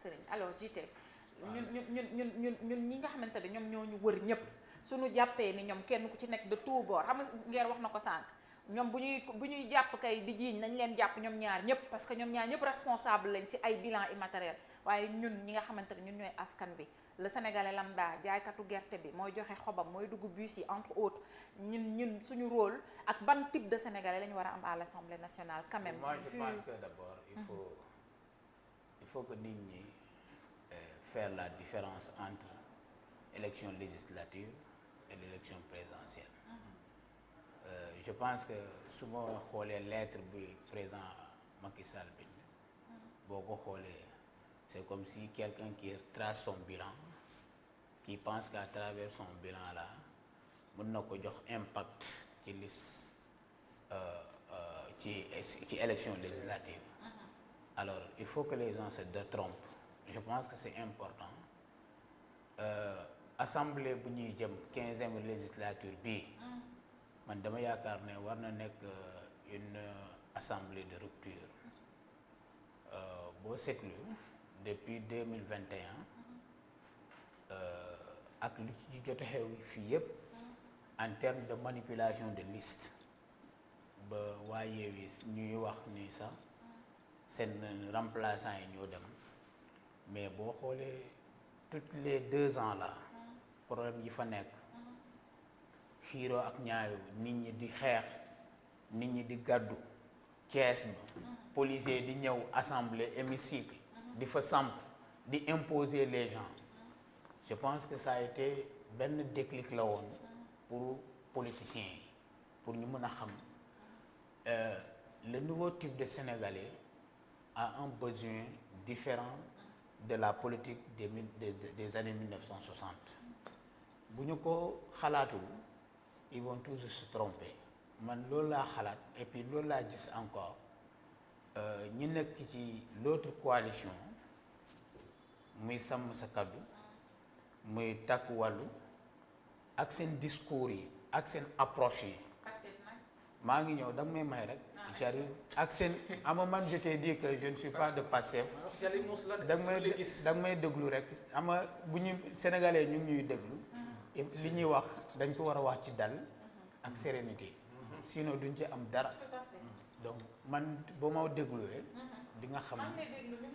Serigne alors jiite ñun ñi nga xamante ne ñoom ñoo ñu wër ñëpp suñu jàppee ni ñoom kenn ku ci nekk de tout bord xam nga ngeer wax na ko sànq ñoom bu ñuy jàpp kay di jiiñ nañ leen jàpp ñoom ñaar ñëpp parce que ñoom ñaar ñëpp responsable lañ ci ay bilan immatériel waaye ñun ñi nga xamante ne ñun ñooy askan bi le sénégalais lambda jaaykatu gerte bi mooy joxe xobam mooy dugg bus yi entre autres ñun suñu rôle ak ban type de sénégalais la ñu war a am à l'Assemblée nationale quand même. Moi je pense que d'abord il faut que nit ñi faire la différence entre élection législative et l'élection présidentielle. Je pense que souvent xoolee lettre bi président Macky Sall bind boo ko xoolee c'est comme si quelqu'un qui trace son bilan qui pense qu'à travers son bilan là mën na ko jox impact ci liste ci élection législative. Alors il faut que les gens se détrompent. Je pense que c'est important assemblée bu ñuy jëm 15e législature bii man dama yaakaar ne war na nekk une assemblée de rupture boo seetlu depuis 2021 ak lu ci jot a xew fii yëpp en termes de manipulation de liste ba waa Yewwi ñuy wax ni sax seen remplaçant yi ñoo dem mais boo xoolee toutes les 2 ans là problème yi fa nekk xiiroo ak ñaayo nit ñi di xeex nit ñi di gàddu Thiès ba policier di ñëw assemblée hémicycle di fa samp di imposer les gens. Je pense que ça a été benn déclic la woon pour politiciens yi pour ñu mën a xam le nouveau type de Sénégalais a un besoin différent de la politique des années 1960 bu ñu ko xalaatul ils vont toujours se tromper man loolu laa xalaat et puis loolu laa gis encore ñi nekk ci l'autre coalition muy sàmm sa kaddu muy takku wàllu ak seen discours yi ak seen approche yi maa ngi ñëw danga may rek j'arrive ak seen ama man je t'ai dit que je ne suis pas de Pastef danga may déglu rek ama bu ñu sénégalais ñu ngi ñuy déglu li ñuy wax dañ ko war a wax ci dal ak sérénité sinon duñ ci am dara donc man boo ma dégluwee di nga xam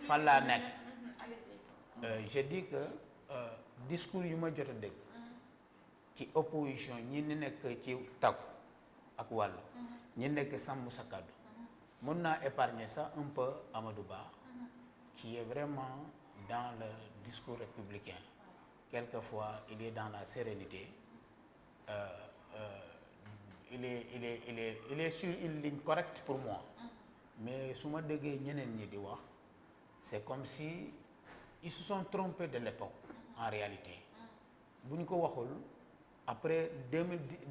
fan laa nekk je dis que discours yu ma jot a dégg ci opposition ñi nekk ci takku ak wàllu ñi nekk sàmm sa kàddu mën naa épargner ça un peu Amadou Ba qui est vraiment dans le discours républicain quelquefois il est dans la sérénité il est sur une ligne correcte pour moi mais su ma déggee ñeneen ñi di wax c'est comme si ils se sont trompés de l'époque en réalité bu ñu ko waxul après 2010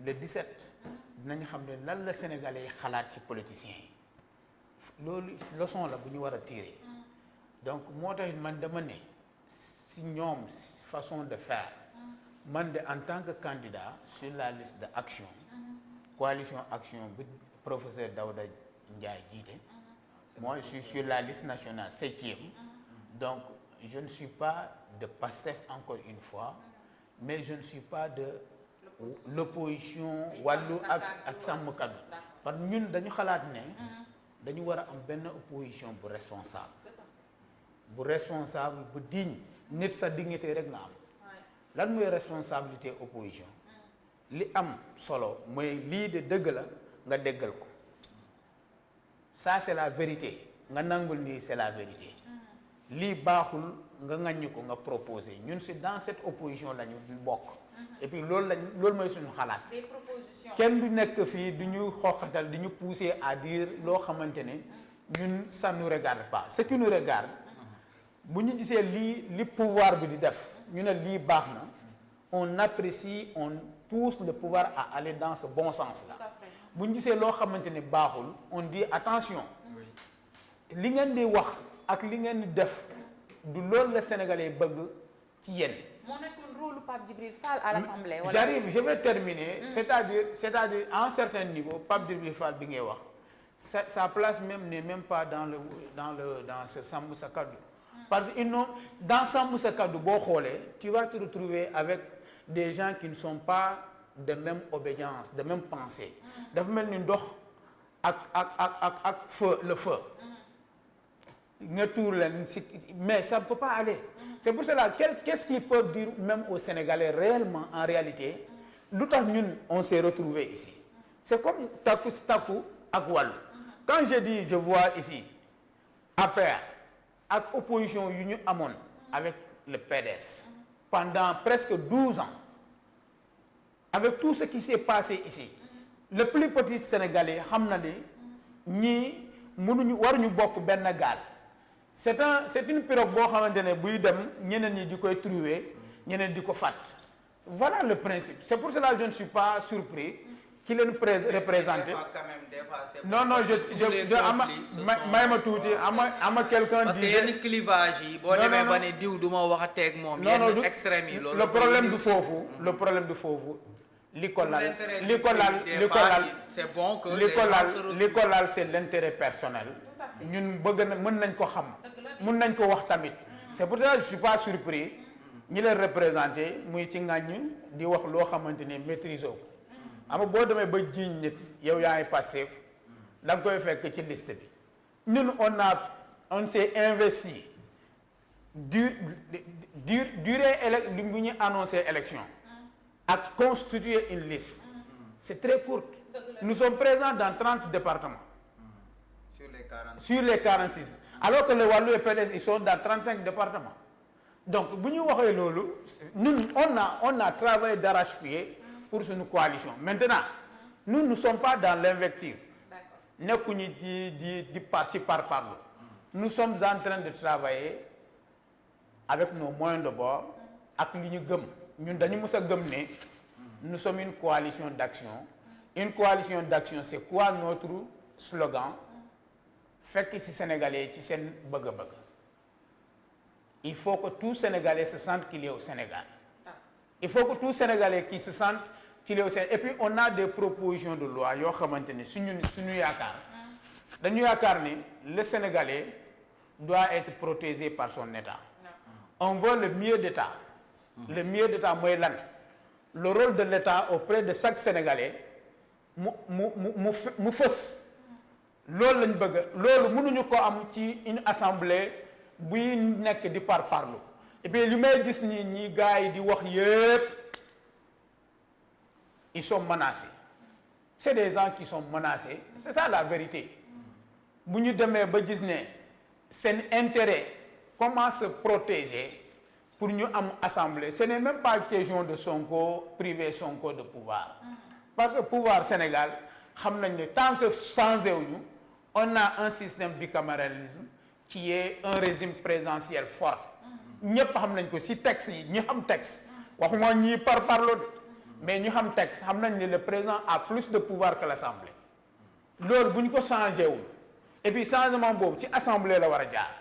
le 17 dinañ xam ne lan la Sénégalais yi xalaat ci politiciens yi loolu leçon la bu ñu war a tirer donc moo tax man dama ne si ñoom façon de faire man de en tant que candidat sur la liste de action coalition action bi professeur Daouda Ndiaye jiite moi je suis sur la liste nationale 7e donc je ne suis pas de Pastef encore une fois mais je ne suis pas de l'opposition wàllu ak sàmm kaddu parce que ñun dañu xalaat ne dañu war a am benn opposition bu responsable bu digne nit sa dignité rek nga am lan mooy responsabilité opposition li am solo mooy lii de dëgg la nga déggal ko ça c'est la vérité nga nangul nii c'est la vérité lii baaxul nga ŋaññi ko nga proposer ñun si dans cette opposition la ñu bokk et puis loolu mooy suñu xalaat kenn du nekk fii du ñu xooxatal di ñu pousser à dire loo xamante ne ñun ça nous regarde pas ce qui nous regarde bu ñu gisee li pouvoir bi di def ñu ne lii baax na on apprécie on pousse le pouvoir à aller dans ce bon sens là bu ñu gisee loo xamante ne baaxul on dit attention li ngeen di wax ak li ngeen di def du loolu la Sénégalais bëgg ci yéen. moo nekkoon rôle Pape Djibril Fall à l'Assemblée. j'arrive je vais terminer. c'est-à-dire à un certain niveau Pape Djibril Fall bi ngay wax sa place même n'est même pas dans ce sàmm sa kaddu parce que d'ensemble ce cadre boo xoolee tu vas te retrouver avec des gens qui ne sont pas de même obédience de même pensée dafa mel ni ndox ak feu le feu nga tuur leen mais ça ne peut pas aller c'est pour cela qu'est-ce qu'ils peuvent dire même aux Sénégalais réellement en réalité lu tax ñun on s'est retrouvé ici c'est comme takku ak wàllu quand je dis je vois ici APR ak opposition yu ñu amoon avec le PDS pendant presque 12 ans avec tout ce qui s'est passé ici le plus petit Sénégalais xam na ni ñii waruñu bokk benn gaal c'est une pirogue boo xamante ne buy dem ñeneen ñi di koy trouver ñeneen di ko fàtt voilà le principe c'est pour cela que je ne suis pas surpris ki leen représenté non may ma tuuti ama quelqu'un parce que yenn clivage yi boo demee ba ne diw du ma waxateeg moom yenn extrême yi loolu le problème du foofu li ko lal c'est bon que li ko lal c'est l'intérêt personnel ñun bëgg na mën nañ ko xam mën nañ ko wax tamit c'est pour ça que je suis pas surpris ñi leen représenté muy ci ngàññ di wax loo xamante ne maîtriser ko ama boo demee ba jiiñ nit yow yaa ngi Pastef da nga koy fekk ci liste bi ñun on s'est investi durée li bu ñu annoncé élection ak constituer une liste c'est très courte nous sommes présents dans 30 départements sur les 46 alors que les Wallu et PDS ils sont dans 35 départements donc bu ñu waxee loolu ñun on a travaillé d'arrache-pied pour suñu coalition maintenant nous ne sommes pas dans l'invective nekkuñu di parti par parlo nous sommes en train de travailler avec nos moyens de bord ak li ñu gëm ñun dañu mës a gëm ne nous sommes une coalition d'action c'est quoi notre slogan fekk ci Sénégalais ci seen bëgg-bëgg il faut que tout Sénégalais se sente qu'il est au Sénégal il faut que tout Sénégalais qui se sente qu'il est au Sénégal et puis on a des propositions de loi yoo xamante ne suñu yaakaar dañu yaakaar ni le Sénégalais doit être protégé par son État on veut le mieux d'État le mieux d'État mooy lan le rôle de l'État auprès de chaque Sénégalais mu fës loolu lañ bëgg loolu mënuñu ko am ci une assemblée buy nekk di parlo et puis li may gis ñi gars yi di wax yëpp ils sont menacés c'est des gens qui sont menacés c'est ça la vérité bu ñu demee ba gis ne seen intérêt comment se protéger pour ñu am assemblée ce n'est même pas question de Sonko priver Sonko de pouvoir parce que pouvoir Sénégal xam nañ ne tant que changé wuñu on a un système bicamérisme qui est un régime présidentiel fort ñëpp xam nañ ko ci texte yi ñi xam texte waxuma ñi parlo mais ñu xam texte xam nañ ne le président a plus de pouvoir que l'assemblée loolu bu ñu ko changé wul et puis changement boobu ci assemblée la war a jaar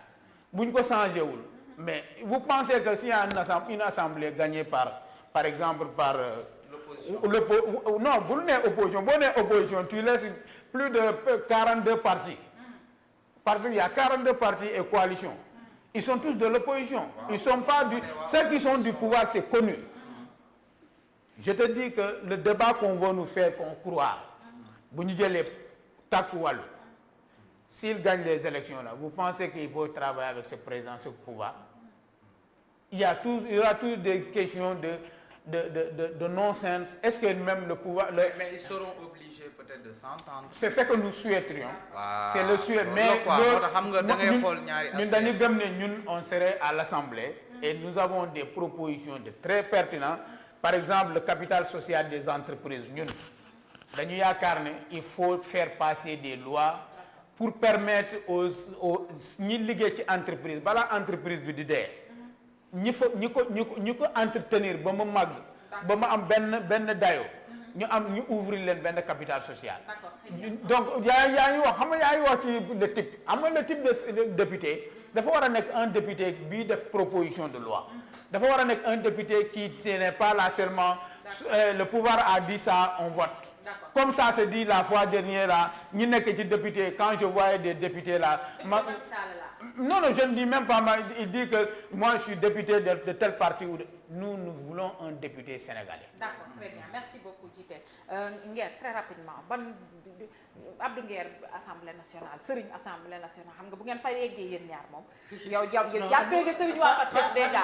bu ñu ko changé wul mais vous pensez que s'il y a une assemblée gagnée par exemple par non bu nee opposition boo nee opposition tu laisses plus de 42 partis parce qu'il y a 42 partis et coalitions ils sont tous de l'opposition ils sont pas ceux qui sont du pouvoir c'est connu je te dis que le débat qu'on veut nous faire qu'on croit bu ñu jëlee Takku Wallu s'il gagne les élections là vous pensez qu'il peut travailler avec ce président ce pouvoir il y aura toujours des questions de non-sens est-ce que même le pouvoir mais ils seront obligés peut-être de s'entendre c'est ce que nous souhaiterions c'est le souhait mais xam nga da ngay xool ñaari ñun dañu gëm ne ñun on serait à l'Assemblée et nous avons des propositions de très pertinentes par exemple le capital social des entreprises ñun dañu yaakaar ne il faut faire passer des lois pour permettre aux ñi liggéey ci entreprise balaa entreprise bi di dee ñi ko entretenir ba mu màgg ba mu am benn dayo ñu ouvrir leen benn capital social donc yaa ngi wax xam nga yaa ngi wax ci le type xam nga le type de député dafa war a nekk un député bii def proposition de loi dafa war a nekk un député qui ce n'est pas là seulement le pouvoir a dit ça on vote comme ça se dit la fois dernière là ñi nekk ci député quand je voyais des députés là Non, je ne dis même pas, il dit que moi je suis député de tel parti. Nous voulons un député sénégalais. D'accord, très bien. Merci beaucoup, Djité. Nguer, très rapidement, Abdou Nguer, Assemblée nationale, Serigne Assemblée nationale, xam nga bu ngeen fay yeggee yéen ñaar moom yow jàppee nga Serigne waa Pastef déjà